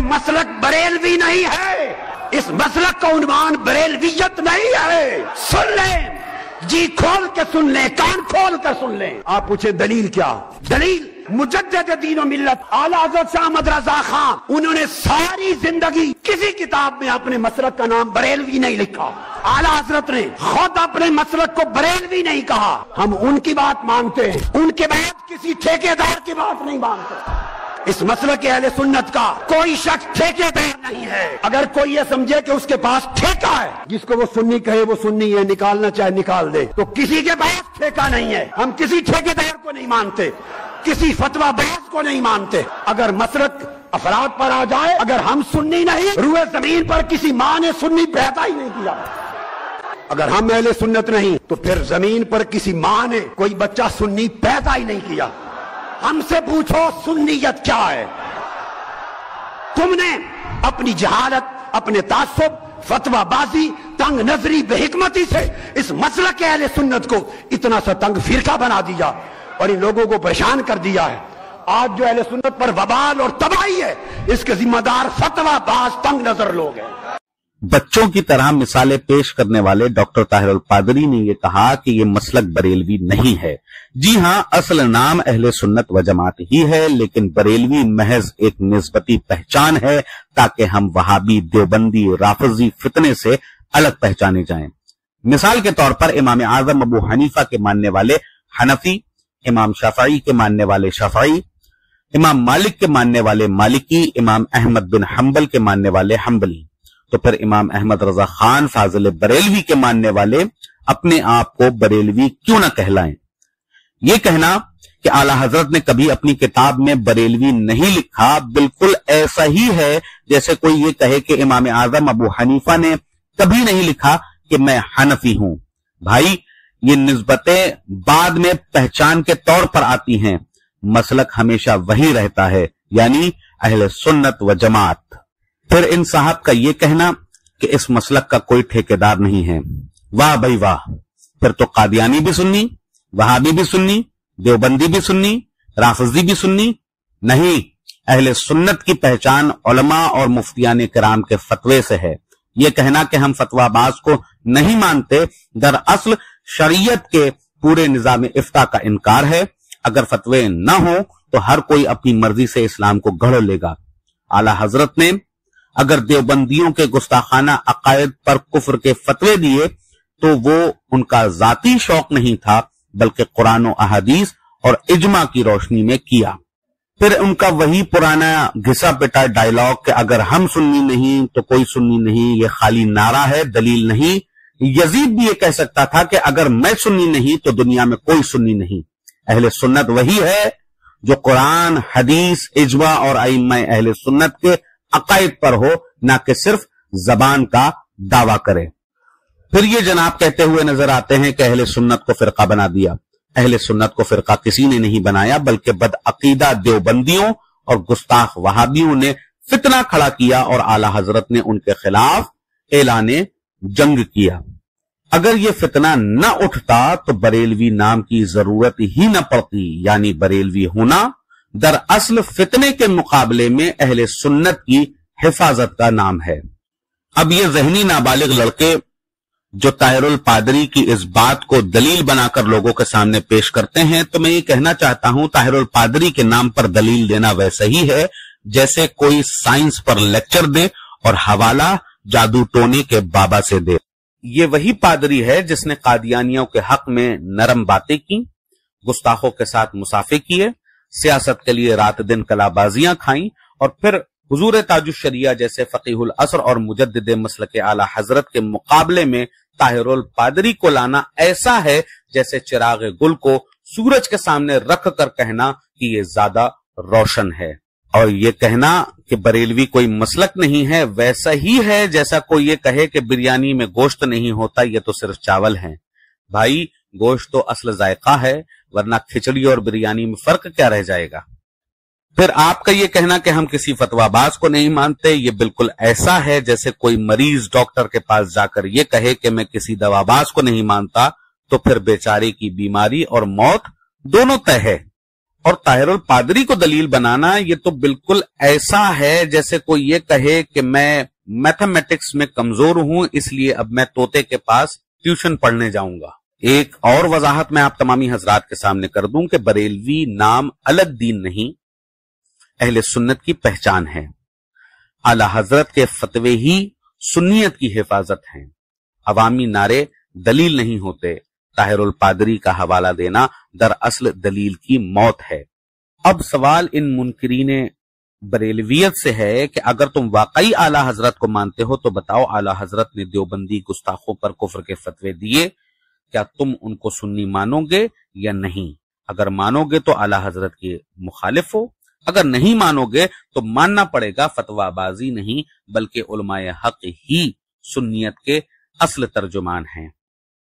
मसलक बरेलवी नहीं है, इस मसलक का उन्वान बरेलवियत नहीं है। सुन लें, जी खोल के सुन लें, कान खोल कर सुन लें। आप पूछे दलील क्या? दलील मुजद्दिद दीन और मिल्लत आला हज़रत शाह अहमद रज़ा खां, उन्होंने सारी जिंदगी किसी किताब में अपने मसलक का नाम बरेलवी नहीं लिखा। आला हजरत ने खुद अपने मसलक को बरेलवी नहीं कहा। हम उनकी बात मानते हैं, उनके बाद किसी ठेकेदार की बात नहीं मानते। इस मसलक के अहले सुन्नत का कोई शख्स ठेकेदार नहीं है। अगर कोई ये समझे कि उसके पास ठेका है, जिसको वो सुन्नी कहे वो सुन्नी है, निकालना चाहे निकाल दे, तो किसी के पास ठेका नहीं है। हम किसी ठेकेदार को नहीं मानते, किसी फतवा बाज को नहीं मानते। अगर मसलक अफराद पर आ जाए, अगर हम सुन्नी नहीं, रूए जमीन पर किसी माँ ने सुन्नी पैदा ही नहीं किया। अगर हम अहले सुन्नत नहीं तो फिर जमीन पर किसी माँ ने कोई बच्चा सुन्नी पैदा ही नहीं किया। हमसे पूछो सुन्नियत क्या है? तुमने अपनी जहालत, अपने तासुब, फतवाबाजी, तंग नजरी, बेहिकमती से इस मसलक के अहले सुन्नत को इतना सा तंग फिरका बना दिया और इन लोगों को परेशान कर दिया है। आज जो अहले सुन्नत पर वबाल और तबाही है, इसके जिम्मेदार फतवाबाज, तंग नजर लोग हैं। बच्चों की तरह मिसालें पेश करने वाले डॉक्टर ताहिरुल पादरी ने यह कहा कि ये मसलक बरेलवी नहीं है। जी हां, असल नाम अहले सुन्नत व जमात ही है, लेकिन बरेलवी महज एक निस्बती पहचान है ताकि हम वहाबी, देवबंदी, राफजी फितने से अलग पहचाने जाएं। मिसाल के तौर पर इमाम आजम अबू हनीफा के मानने वाले हनफी, इमाम शाफई के मानने वाले शाफई, इमाम मालिक के मानने वाले मालिकी, इमाम अहमद बिन हंबल के मानने वाले हंबली। तो फिर इमाम अहमद रजा खान फाजिल बरेलवी के मानने वाले अपने आप को बरेलवी क्यों न कहलाएं? ये कहना कि आला हजरत ने कभी अपनी किताब में बरेलवी नहीं लिखा, बिल्कुल ऐसा ही है जैसे कोई ये कहे कि इमाम आजम अबू हनीफा ने कभी नहीं लिखा कि मैं हनफी हूं। भाई, ये निस्बतें बाद में पहचान के तौर पर आती हैं, मसलक हमेशा वही रहता है, यानी अहले सुन्नत व जमात। फिर इन साहब का ये कहना कि इस मसलक का कोई ठेकेदार नहीं है, वाह भाई वाह। फिर तो कादियानी भी सुन्नी, वहाबी भी सुन्नी, देवबंदी भी सुन्नी, राफजी भी सुन्नी नहीं। अहले सुन्नत की पहचान उलमा और मुफ्तियान किराम के फतवे से है। ये कहना कि हम फतवाबाज को नहीं मानते, दरअसल शरीयत के पूरे निजाम इफ्ता का इनकार है। अगर फतवे न हो तो हर कोई अपनी मर्जी से इस्लाम को गढ़ लेगा। आला हजरत ने अगर देवबंदियों के गुस्ताखाना अकायद पर कुफ्र के फतवे दिए तो वो उनका जाती शौक नहीं था, बल्कि कुरान और अहादीस और इजमा की रोशनी में किया। फिर उनका वही पुराना घिसा पिटा डायलॉग कि अगर हम सुन्नी नहीं तो कोई सुन्नी नहीं, ये खाली नारा है, दलील नहीं। यजीद भी ये कह सकता था कि अगर मैं सुन्नी नहीं तो दुनिया में कोई सुन्नी नहीं। अहले सुन्नत वही है जो कुरान, हदीस, इजमा और अइम्मा अहले सुन्नत के अकायद पर हो, ना कि सिर्फ जबान का दावा करे। फिर ये जनाब कहते हुए नजर आते हैं कि अहले सुन्नत को फिरका बना दिया। अहले सुन्नत को फिरका किसी ने नहीं बनाया, बल्कि बदअकीदा देवबंदियों और गुस्ताख वहाबियों ने फितना खड़ा किया और आला हजरत ने उनके खिलाफ ऐलाने जंग किया। अगर ये फितना न उठता तो बरेलवी नाम की जरूरत ही न पड़ती, यानी बरेलवी होना दरअसल फितने के मुकाबले में अहले सुन्नत की हिफाजत का नाम है। अब ये जहनी नाबालिग लड़के जो ताहिरुल पादरी की इस बात को दलील बनाकर लोगों के सामने पेश करते हैं, तो मैं ये कहना चाहता हूं, ताहिरुल पादरी के नाम पर दलील देना वैसा ही है जैसे कोई साइंस पर लेक्चर दे और हवाला जादू टोने के बाबा से दे। ये वही पादरी है जिसने कादियानियों के हक में नरम बातें की, गुस्ताखों के साथ मुसाफे किए, सियासत के लिए रात दिन कलाबाजियां खाई और फिर हुजूर ताजुश शरिया जैसे फकीहुल असर और मुजद्दिद मसलक आला हजरत के मुकाबले में ताहिरुल पादरी को लाना ऐसा है जैसे चिराग गुल को सूरज के सामने रख कर कहना कि ये ज्यादा रोशन है। और ये कहना कि बरेलवी कोई मसलक नहीं है वैसा ही है जैसा कोई ये कहे कि बिरयानी में गोश्त नहीं होता, ये तो सिर्फ चावल है। भाई, गोश्त तो असल जायका है, वरना खिचड़ी और बिरयानी में फर्क क्या रह जाएगा। फिर आपका ये कहना कि हम किसी फतवाबाज को नहीं मानते, ये बिल्कुल ऐसा है जैसे कोई मरीज डॉक्टर के पास जाकर ये कहे कि मैं किसी दवाबाज को नहीं मानता, तो फिर बेचारे की बीमारी और मौत दोनों तय है। اور طاہر الپادری کو دلیل بنانا یہ تو بالکل ایسا ہے جیسے کوئی یہ کہے کہ میں میتھمیٹکس میں کمزور ہوں اس لیے اب میں طوطے کے پاس ٹیوشن پڑھنے جاؤں گا۔ ایک اور وضاحت میں آپ تمامی حضرات کے سامنے کر دوں کہ بریلوی نام الگ دین نہیں، اہل سنت کی پہچان ہے۔ اعلی حضرت کے فتوے ہی سنیت کی حفاظت ہیں، عوامی نعرے دلیل نہیں ہوتے۔ طاہر الپادری کا حوالہ دینا دراصل دلیل کی موت ہے۔ اب سوال ان منکرین بریلویت سے ہے کہ اگر تم واقعی اعلی حضرت کو مانتے ہو تو بتاؤ اعلی حضرت نے دیوبندی گستاخوں پر کفر کے فتوے دیے، کیا تم ان کو سنی مانو گے یا نہیں؟ اگر مانو گے تو اعلی حضرت کے مخالف ہو، اگر نہیں مانو گے تو ماننا پڑے گا فتویٰ بازی نہیں بلکہ علماء حق ہی سنیت کے اصل ترجمان ہیں۔